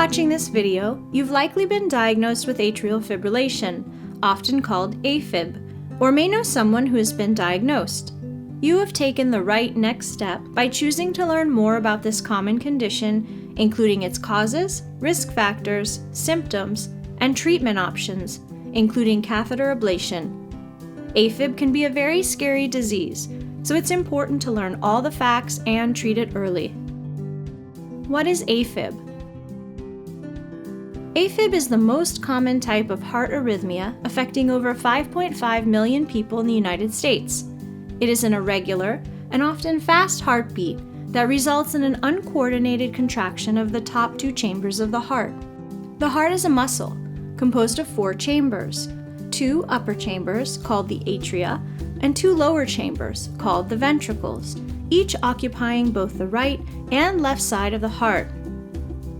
watching this video, you've likely been diagnosed with atrial fibrillation, often called AFib, or may know someone who has been diagnosed. You have taken the right next step by choosing to learn more about this common condition, including its causes, risk factors, symptoms, and treatment options, including catheter ablation. AFib can be a very scary disease, so it's important to learn all the facts and treat it early. What is AFib? AFib is the most common type of heart arrhythmia affecting over 5.5 million people in the United States. It is an irregular and often fast heartbeat that results in an uncoordinated contraction of the top two chambers of the heart. The heart is a muscle composed of 4 chambers, 2 upper chambers called the atria and 2 lower chambers called the ventricles, each occupying both the right and left side of the heart.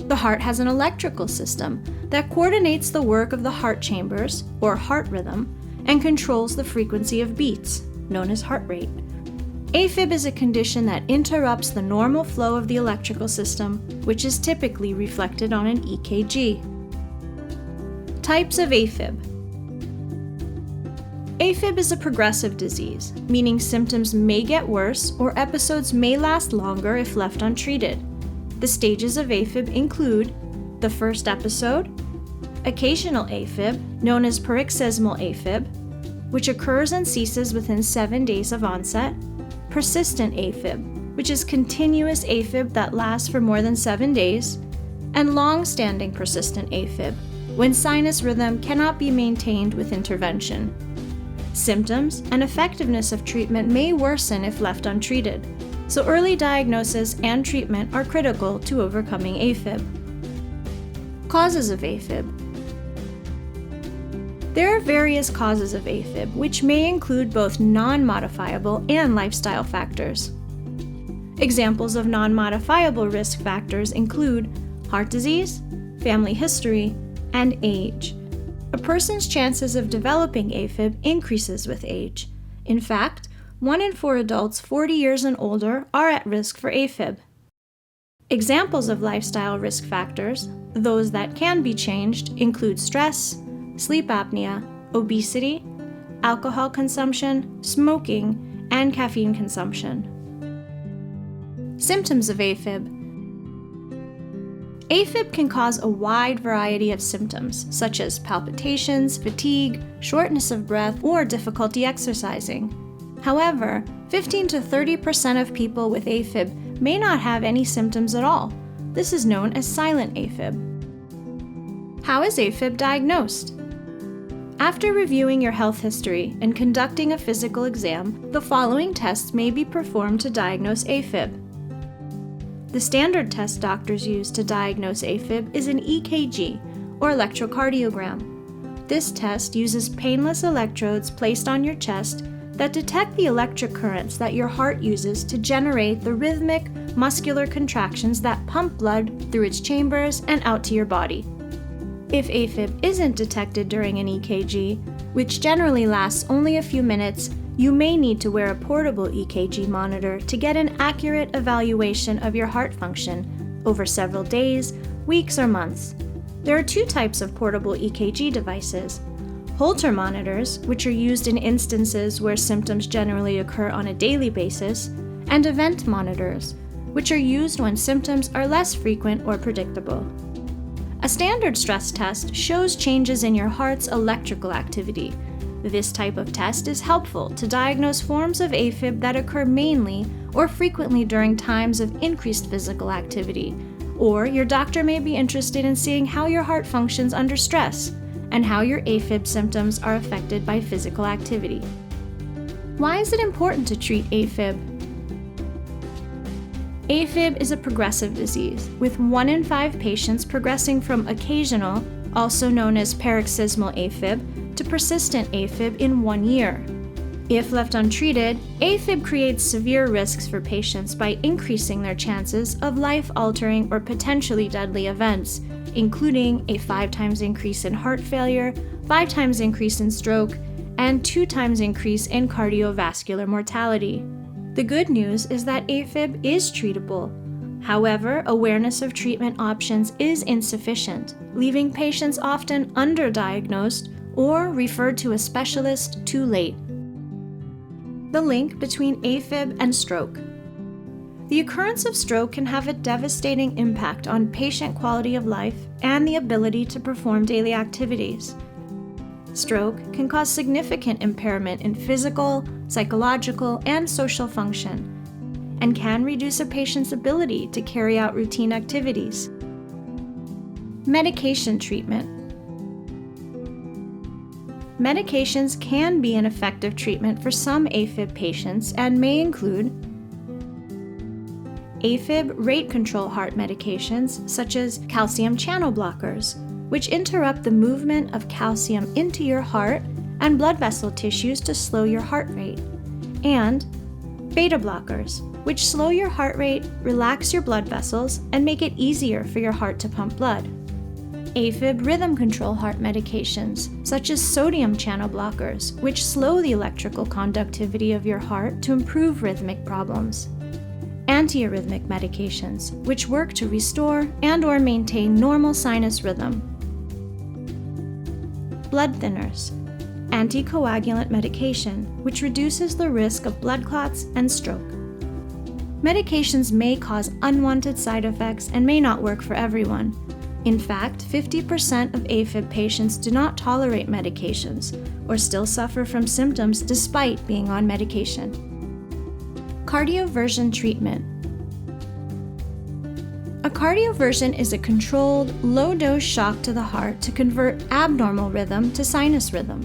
The heart has an electrical system that coordinates the work of the heart chambers, or heart rhythm, and controls the frequency of beats, known as heart rate. AFib is a condition that interrupts the normal flow of the electrical system, which is typically reflected on an EKG. Types of AFib. AFib is a progressive disease, meaning symptoms may get worse or episodes may last longer if left untreated. The stages of AFib include the first episode, occasional AFib, known as paroxysmal AFib, which occurs and ceases within 7 days of onset, persistent AFib, which is continuous AFib that lasts for more than 7 days, and long-standing persistent AFib, when sinus rhythm cannot be maintained with intervention. Symptoms and effectiveness of treatment may worsen if left untreated, so early diagnosis and treatment are critical to overcoming AFib. Causes of AFib. There are various causes of AFib, which may include both non-modifiable and lifestyle factors. Examples of non-modifiable risk factors include heart disease, family history, and age. A person's chances of developing AFib increases with age. In fact, 1 in 4 adults 40 years and older are at risk for AFib. Examples of lifestyle risk factors, those that can be changed, include stress, sleep apnea, obesity, alcohol consumption, smoking, and caffeine consumption. Symptoms of AFib. AFib can cause a wide variety of symptoms, such as palpitations, fatigue, shortness of breath, or difficulty exercising. However, 15 to 30% of people with AFib may not have any symptoms at all. This is known as silent AFib. How is AFib diagnosed? After reviewing your health history and conducting a physical exam, the following tests may be performed to diagnose AFib. The standard test doctors use to diagnose AFib is an EKG, or electrocardiogram. This test uses painless electrodes placed on your chest that detect the electric currents that your heart uses to generate the rhythmic, muscular contractions that pump blood through its chambers and out to your body. If AFib isn't detected during an EKG, which generally lasts only a few minutes, you may need to wear a portable EKG monitor to get an accurate evaluation of your heart function over several days, weeks, or months. There are 2 types of portable EKG devices: Holter monitors, which are used in instances where symptoms generally occur on a daily basis, and event monitors, which are used when symptoms are less frequent or predictable. A standard stress test shows changes in your heart's electrical activity. This type of test is helpful to diagnose forms of AFib that occur mainly or frequently during times of increased physical activity, or your doctor may be interested in seeing how your heart functions under stress and how your AFib symptoms are affected by physical activity. Why is it important to treat AFib? AFib is a progressive disease, with 1 in 5 patients progressing from occasional, also known as paroxysmal AFib, to persistent AFib in 1 year. If left untreated, AFib creates severe risks for patients by increasing their chances of life-altering or potentially deadly events, including a 5 times increase in heart failure, 5 times increase in stroke, and 2 times increase in cardiovascular mortality. The good news is that AFib is treatable. However, awareness of treatment options is insufficient, leaving patients often underdiagnosed or referred to a specialist too late. The link between AFib and stroke. The occurrence of stroke can have a devastating impact on patient quality of life and the ability to perform daily activities. Stroke can cause significant impairment in physical, psychological, and social function, and can reduce a patient's ability to carry out routine activities. Medication treatment. Medications can be an effective treatment for some AFib patients and may include AFib rate control heart medications such as calcium channel blockers, which interrupt the movement of calcium into your heart and blood vessel tissues to slow your heart rate, and beta blockers, which slow your heart rate, relax your blood vessels, and make it easier for your heart to pump blood. AFib rhythm control heart medications, such as sodium channel blockers, which slow the electrical conductivity of your heart to improve rhythmic problems. Antiarrhythmic medications, which work to restore and/or maintain normal sinus rhythm. Blood thinners, anticoagulant medication, which reduces the risk of blood clots and stroke. Medications may cause unwanted side effects and may not work for everyone. In fact, 50% of AFib patients do not tolerate medications or still suffer from symptoms despite being on medication. Cardioversion treatment. A cardioversion is a controlled, low-dose shock to the heart to convert abnormal rhythm to sinus rhythm.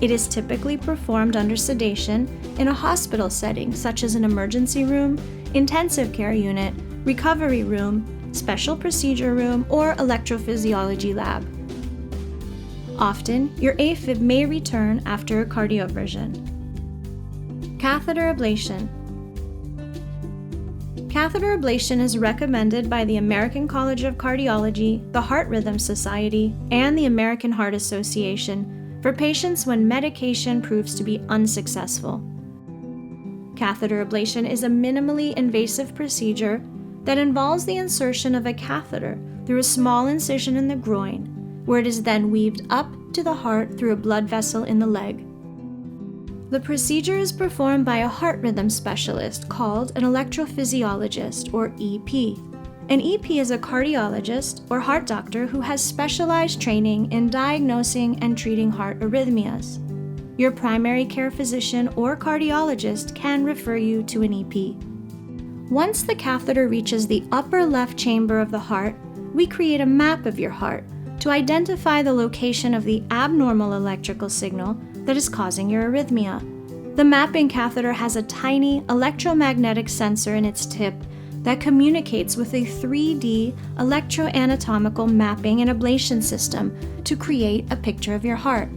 It is typically performed under sedation in a hospital setting such as an emergency room, intensive care unit, recovery room, special procedure room, or electrophysiology lab. Often, your AFib may return after a cardioversion. Catheter ablation. Catheter ablation is recommended by the American College of Cardiology, the Heart Rhythm Society, and the American Heart Association for patients when medication proves to be unsuccessful. Catheter ablation is a minimally invasive procedure that involves the insertion of a catheter through a small incision in the groin, where it is then weaved up to the heart through a blood vessel in the leg. The procedure is performed by a heart rhythm specialist called an electrophysiologist, or EP. An EP is a cardiologist or heart doctor who has specialized training in diagnosing and treating heart arrhythmias. Your primary care physician or cardiologist can refer you to an EP. Once the catheter reaches the upper left chamber of the heart, we create a map of your heart to identify the location of the abnormal electrical signal that is causing your arrhythmia. The mapping catheter has a tiny electromagnetic sensor in its tip that communicates with a 3D electroanatomical mapping and ablation system to create a picture of your heart.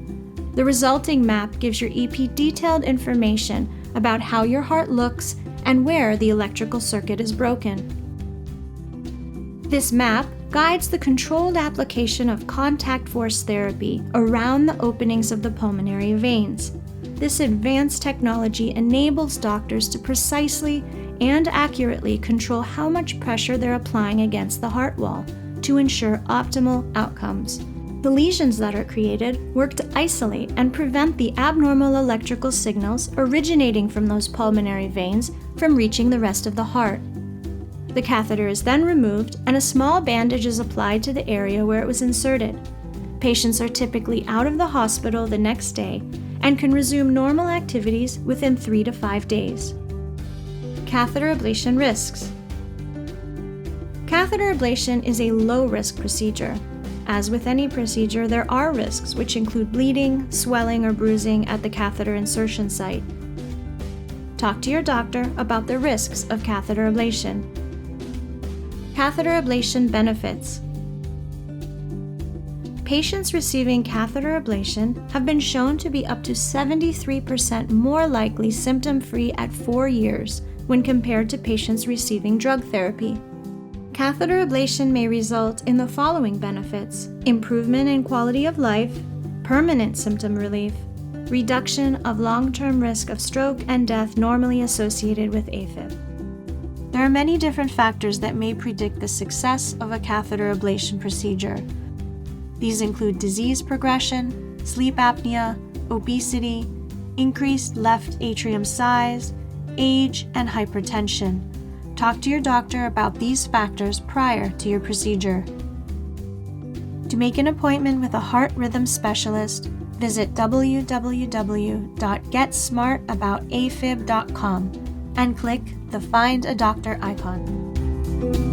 The resulting map gives your EP detailed information about how your heart looks and where the electrical circuit is broken. This map guides the controlled application of contact force therapy around the openings of the pulmonary veins. This advanced technology enables doctors to precisely and accurately control how much pressure they're applying against the heart wall to ensure optimal outcomes. The lesions that are created work to isolate and prevent the abnormal electrical signals originating from those pulmonary veins from reaching the rest of the heart. The catheter is then removed and a small bandage is applied to the area where it was inserted. Patients are typically out of the hospital the next day and can resume normal activities within 3 to 5 days. Catheter ablation risks. Catheter ablation is a low-risk procedure. As with any procedure, there are risks which include bleeding, swelling, or bruising at the catheter insertion site. Talk to your doctor about the risks of catheter ablation. Catheter ablation benefits. Patients receiving catheter ablation have been shown to be up to 73% more likely symptom-free at 4 years when compared to patients receiving drug therapy. Catheter ablation may result in the following benefits: improvement in quality of life, permanent symptom relief, reduction of long-term risk of stroke and death normally associated with AFib. There are many different factors that may predict the success of a catheter ablation procedure. These include disease progression, sleep apnea, obesity, increased left atrium size, age, and hypertension. Talk to your doctor about these factors prior to your procedure. To make an appointment with a heart rhythm specialist, visit www.getsmartaboutafib.com and click the Find a Doctor icon.